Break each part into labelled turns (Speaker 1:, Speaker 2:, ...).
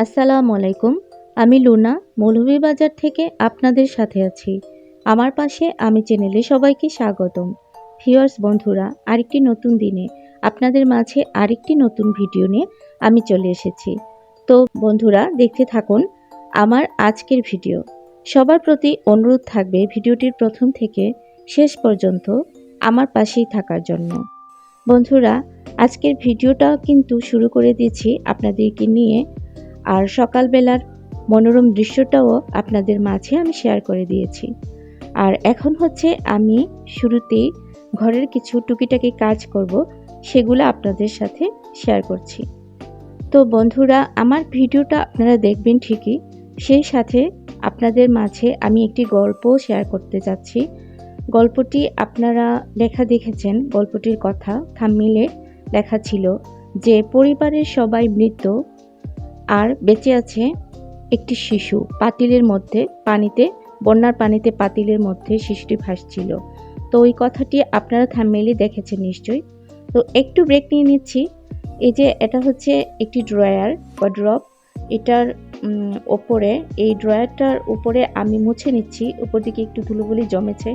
Speaker 1: আসসালামু আলাইকুম। আমি লুনা মৌলভীবাজার থেকে আপনাদের সাথে আছি। আমার পাশে আমি চ্যানেলে সবাইকে স্বাগতম। ভিউয়ার্স বন্ধুরা, আরেকটি নতুন দিনে আপনাদের মাঝে আরেকটি নতুন ভিডিও নিয়ে আমি চলে এসেছি। তো বন্ধুরা, দেখতে থাকুন আমার আজকের ভিডিও। সবার প্রতি অনুরোধ থাকবে ভিডিওটির প্রথম থেকে শেষ পর্যন্ত আমার পাশেই থাকার জন্য। বন্ধুরা, আজকের ভিডিওটা কিন্তু শুরু করে দিয়েছি আপনাদেরকে নিয়ে, আর সকালবেলার মনোরম দৃশ্যটাও আপনাদের মাঝে আমি শেয়ার করে দিয়েছি। আর এখন হচ্ছে আমি শুরুতেই ঘরের কিছু টুকিটাকি কাজ করব, সেগুলো আপনাদের সাথে শেয়ার করছি। তো বন্ধুরা, আমার ভিডিওটা আপনারা দেখবেন ঠিকই, সেই সাথে আপনাদের মাঝে আমি একটি গল্প শেয়ার করতে যাচ্ছি। গল্পটি আপনারা লেখা দেখেছেন, গল্পটির কথা থাম্বনেইলে লেখা ছিল যে পরিবারের সবাই মৃত আর বেঁচে আছে একটি শিশু। পাতিলের মধ্যে পানিতে, বন্যার পানিতে পাতিলের মধ্যে শিশুটি ভাসছিল। তো ওই কথাটি আপনারা থাম্বনেইলে দেখেছেন নিশ্চয়ই। তো একটু ব্রেক নিয়ে নিচ্ছি। এই যে এটা হচ্ছে একটি ড্রয়ার বা ড্রপ, এটার ওপরে, এই ড্রয়ারটার উপরে আমি মুছে নিচ্ছি। উপর দিকে একটু ধুলোবালি জমেছে,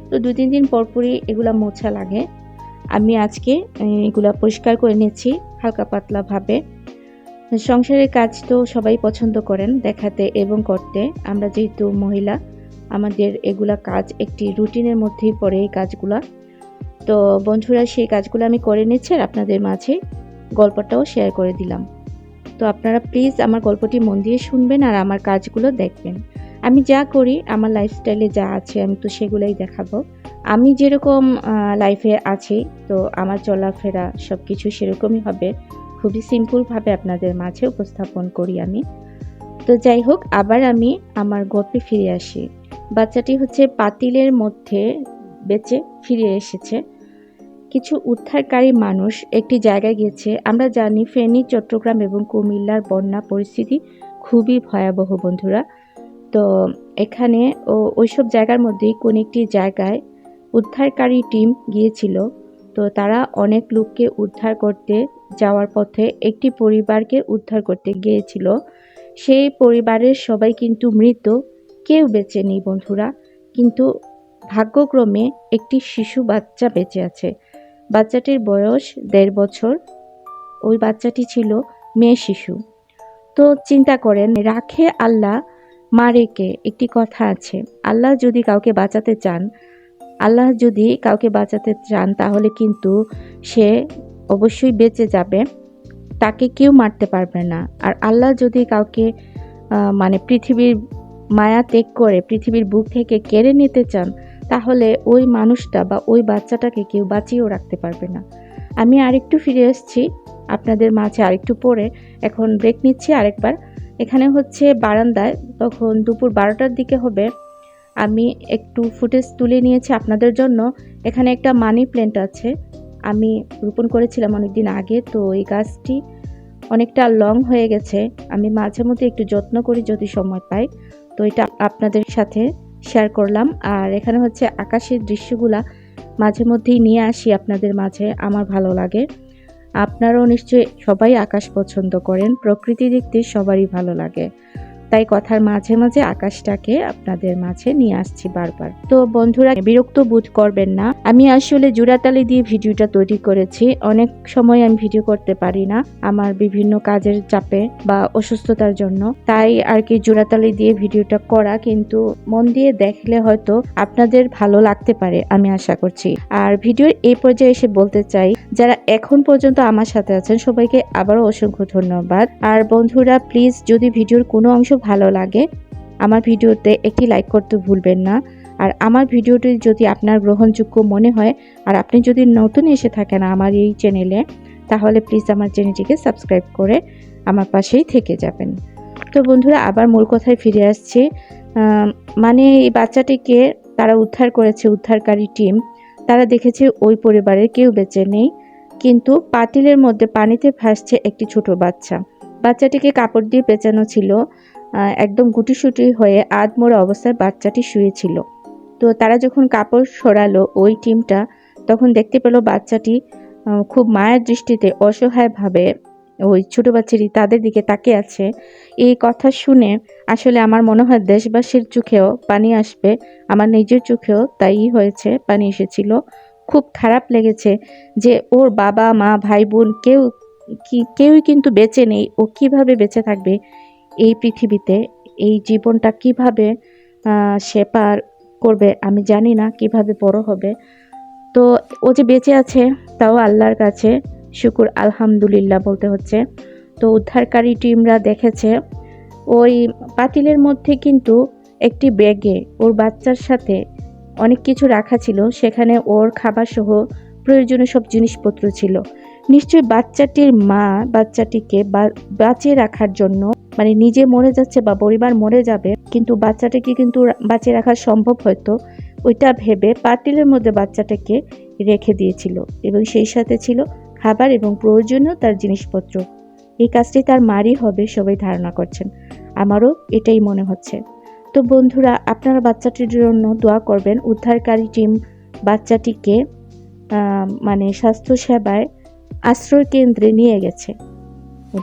Speaker 1: তো 2-3 দিন পরপরই এগুলা মোছা লাগে। আমি আজকে এগুলা পরিষ্কার করে নিচ্ছি হালকা পাতলা ভাবে। সংসারের কাজ তো সবাই পছন্দ করেন দেখাতে এবং করতে। আমরা যেহেতু মহিলা, আমাদের এগুলা কাজ একটি রুটিনের মধ্যেই পড়ে এই কাজগুলা। তো বন্ধুরা, সেই কাজগুলো আমি করে নিচ্ছি আর আপনাদের মাঝে গল্পটাও শেয়ার করে দিলাম। তো আপনারা প্লিজ আমার গল্পটি মন দিয়ে শুনবেন আর আমার কাজগুলো দেখবেন। আমি যা করি, আমার লাইফস্টাইলে যা আছে আমি তো সেগুলোই দেখাবো। আমি যেরকম লাইফে আছি, তো আমার চলাফেরা সব কিছু সেরকমই হবে। খুবই সিম্পলভাবে আপনাদের মাঝে উপস্থাপন করি আমি। তো যাই হোক, আবার আমি আমার গল্পে ফিরে আসি। বাচ্চাটি হচ্ছে পাতিলের মধ্যে বেঁচে ফিরে এসেছে। কিছু উদ্ধারকারী মানুষ একটি জায়গায় গেছে। আমরা জানি ফেনী, চট্টগ্রাম এবং কুমিল্লার বন্যা পরিস্থিতি খুবই ভয়াবহ বন্ধুরা। তো এখানে ওইসব জায়গার মধ্যেই কোন একটি জায়গায় উদ্ধারকারী টিম গিয়েছিল। তো তারা অনেক লোককে উদ্ধার করতে যাওয়ার পথে একটি পরিবারকে উদ্ধার করতে গিয়েছিল। সেই পরিবারের সবাই কিন্তু মৃত, কেউ বেঁচে নেই বন্ধুরা। কিন্তু ভাগ্যক্রমে একটি শিশু বাচ্চা বেঁচে আছে। বাচ্চাটির বয়স 1.5 বছর। ওই বাচ্চাটি ছিল মেয়ে শিশু। তো চিন্তা করেন, রাখে আল্লাহ মারে কে, একটি কথা আছে। আল্লাহ যদি কাউকে বাঁচাতে চান, আল্লাহ যদি কাউকে বাঁচাতে চান তাহলে কিন্তু সে অবশ্যই বেঁচে যাবে, তাকে কেউ মারতে পারবে না। আর আল্লাহ যদি কাউকে মানে পৃথিবীর মায়া ত্যাগ করে পৃথিবীর বুক থেকে কেড়ে নিতে চান, তাহলে ওই মানুষটা বা ওই বাচ্চাটাকে কেউ বাঁচিয়েও রাখতে পারবে না। আমি আরেকটু ফিরে এসেছি আপনাদের মাঝে আরেকটু পরে। এখন ব্রেক নিচ্ছি আরেকবার। এখানে হচ্ছে বারান্দায়, তখন দুপুর 12টার দিকে হবে। আমি একটু ফুটেজ তুলে নিয়েছি আপনাদের জন্য। এখানে একটা মানি প্ল্যান্ট আছে, আমি রোপণ করেছিলাম অনেকদিন আগে। তো এই গাছটি অনেকটা লং হয়ে গেছে। আমি মাঝে মধ্যে একটু যত্ন করি যদি সময় পাই। তো এটা আপনাদের সাথে শেয়ার করলাম। আর এখানে হচ্ছে আকাশের দৃশ্যগুলা মাঝে মধ্যেই নিয়ে আসি আপনাদের মাঝে, আমার ভালো লাগে। আপনারাও নিশ্চয়ই সবাই আকাশ পছন্দ করেন, প্রকৃতি দেখতে সবারই ভালো লাগে। তাই কথার মাঝে মাঝে আকাশটাকে আপনাদের মাঝে নিয়ে আসছি বারবার। তো বন্ধুরা, বিরক্ত বোধ করবেন না। আমি আসলে জোড়াতালি দিয়ে ভিডিওটা তৈরি করেছি। অনেক সময় আমি ভিডিও করতে পারি না, আমার বিভিন্ন কাজের চাপে বা অসুস্থতার জন্য। তাই আর কি জোড়াতালি দিয়ে ভিডিওটা করা, কিন্তু মন দিয়ে দেখলে হয়তো আপনাদের ভালো লাগতে পারে আমি আশা করছি। আর ভিডিওর এই পর্যায়ে এসে বলতে চাই, যারা এখন পর্যন্ত আমার সাথে আছেন সবাইকে আবারও অসংখ্য ধন্যবাদ। আর বন্ধুরা, প্লিজ যদি ভিডিওর কোনো অংশ ভালো লাগে আমার ভিডিওতে একটি লাইক করতে ভুলবেন না। আর আমার ভিডিওটি যদি আপনার গ্রহণযোগ্য মনে হয় আর আপনি যদি নতুন এসে থাকেন আমার এই চ্যানেলে, তাহলে প্লিজ আমার চ্যানেলটিকে সাবস্ক্রাইব করে আমার পাশেই থেকে যাবেন। তো বন্ধুরা, আবার মূল কথায় ফিরে আসছি। মানে এই বাচ্চাটিকে তারা উদ্ধার করেছে, উদ্ধারকারী টিম। তারা দেখেছে ওই পরিবারের কেউ বেঁচে নেই, কিন্তু পাতিলের মধ্যে পানিতে ভাসছে একটি ছোট বাচ্চা। বাচ্চাটিকে কাপড় দিয়ে পেঁচানো ছিল, একদম গুটিসুটি হয়ে আধমরা অবস্থায় বাচ্চাটি শুয়েছিল। তো তারা যখন কাপড় সরালো ওই টিমটা, তখন দেখতে পেল বাচ্চাটি খুব মায়ের দৃষ্টিতে অসহায়ভাবে ওই ছোট বাচ্চাটি তাদের দিকে তাকিয়ে আছে। এই কথা শুনে আসলে আমার মনে হয় দেশবাসীর চোখেও পানি আসবে, আমার নিজের চোখেও তাই হয়েছে, পানি এসেছিল। খুব খারাপ লেগেছে যে ওর বাবা মা ভাই বোন কেউই কিন্তু বেঁচে নেই। ও কিভাবে বেঁচে থাকবে এই পৃথিবীতে, এই জীবনটা কিভাবে সে পার করবে আমি জানি না, কিভাবে বড় হবে। তো ও যে বেঁচে আছে তাও আল্লাহর কাছে শুকুর আলহামদুলিল্লাহ বলতে হচ্ছে। তো উদ্ধারকারী টিমরা দেখেছে ওই পাতিলের মধ্যে কিন্তু একটি ব্যাগে ওর বাচ্চার সাথে অনেক কিছু রাখা ছিল, সেখানে ওর খাবার সহ প্রয়োজনীয় সব জিনিসপত্র ছিল। নিশ্চয়ই বাচ্চাটির মা বাচ্চাটিকে বাঁচিয়ে রাখার জন্য, মানে নিজে মরে যাচ্ছে বা পরিবার মরে যাবে কিন্তু বাচ্চাটাকে কিন্তু বাঁচিয়ে রাখা সম্ভব হয়তো, ওইটা ভেবে পাতিলের মধ্যে বাচ্চাটাকে রেখে দিয়েছিল এবং সেই সাথে ছিল খাবার এবং প্রয়োজনীয় তার জিনিসপত্র। এই কাজটি তার মারই হবে সবাই ধারণা করছেন, আমারও এটাই মনে হচ্ছে। তো বন্ধুরা, আপনারা বাচ্চাটির জন্য দোয়া করবেন। উদ্ধারকারী টিম বাচ্চাটিকে মানে স্বাস্থ্যসেবায় আশ্রয় কেন্দ্রে নিয়ে গেছে,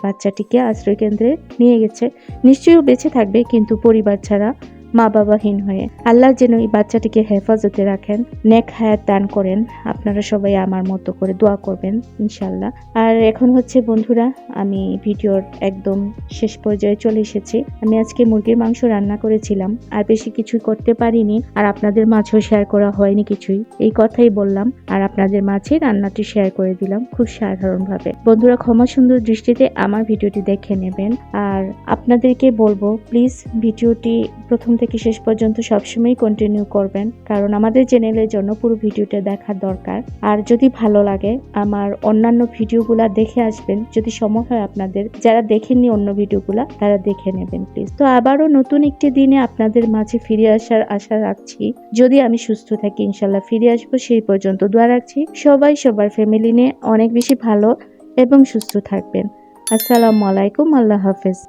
Speaker 1: বাচ্চাটিকে আশ্রয় কেন্দ্রে নিয়ে গেছে। নিশ্চয়ই বেঁচে থাকবে কিন্তু পরিবার ছাড়া, মা বাবাহীন হয়ে। আল্লাহ যেন এই বাচ্চাটিকে হেফাজতে রাখেন, নেক হায়াত দান করেন। আপনারা সবাই আমার মতো করে দোয়া করবেন ইনশাল্লাহ। আর এখন হচ্ছে বন্ধুরা, আমি ভিডিওর একদম শেষ পর্যায়ে চলে এসেছি। আমি আজকে মুরগির মাংস রান্না করেছিলাম, আর বেশি কিছুই করতে পারিনি, আর আপনাদের মাঝেও শেয়ার করা হয়নি কিছুই, এই কথাই বললাম আর আপনাদের মাঝে রান্নাটি শেয়ার করে দিলাম খুব সাধারণভাবে। বন্ধুরা, ক্ষমা সুন্দর দৃষ্টিতে আমার ভিডিওটি দেখে নেবেন। আর আপনাদেরকে বলবো প্লিজ ভিডিওটি প্রথম থেকে শেষ পর্যন্ত সবসময় কন্টিনিউ করবেন, কারণ আমাদের চ্যানেলের জন্য পুরো ভিডিওটা দেখার দরকার। আর যদি ভালো লাগে আমার অন্যান্য ভিডিওগুলা দেখে আসবেন, যদি সময় হয় আপনাদের, যারা দেখেননি অন্য ভিডিওগুলা তারা দেখে নেবেন প্লিজ। তো আবারও নতুন একটি দিনে আপনাদের মাঝে ফিরে আসার আশা রাখছি। যদি আমি সুস্থ থাকি ইনশাল্লাহ ফিরে আসবো। সেই পর্যন্ত দোয়া রাখছি সবাই সবার ফ্যামিলি নিয়ে অনেক বেশি ভালো এবং সুস্থ থাকবেন। আসসালামু আলাইকুম, আল্লাহ হাফেজ।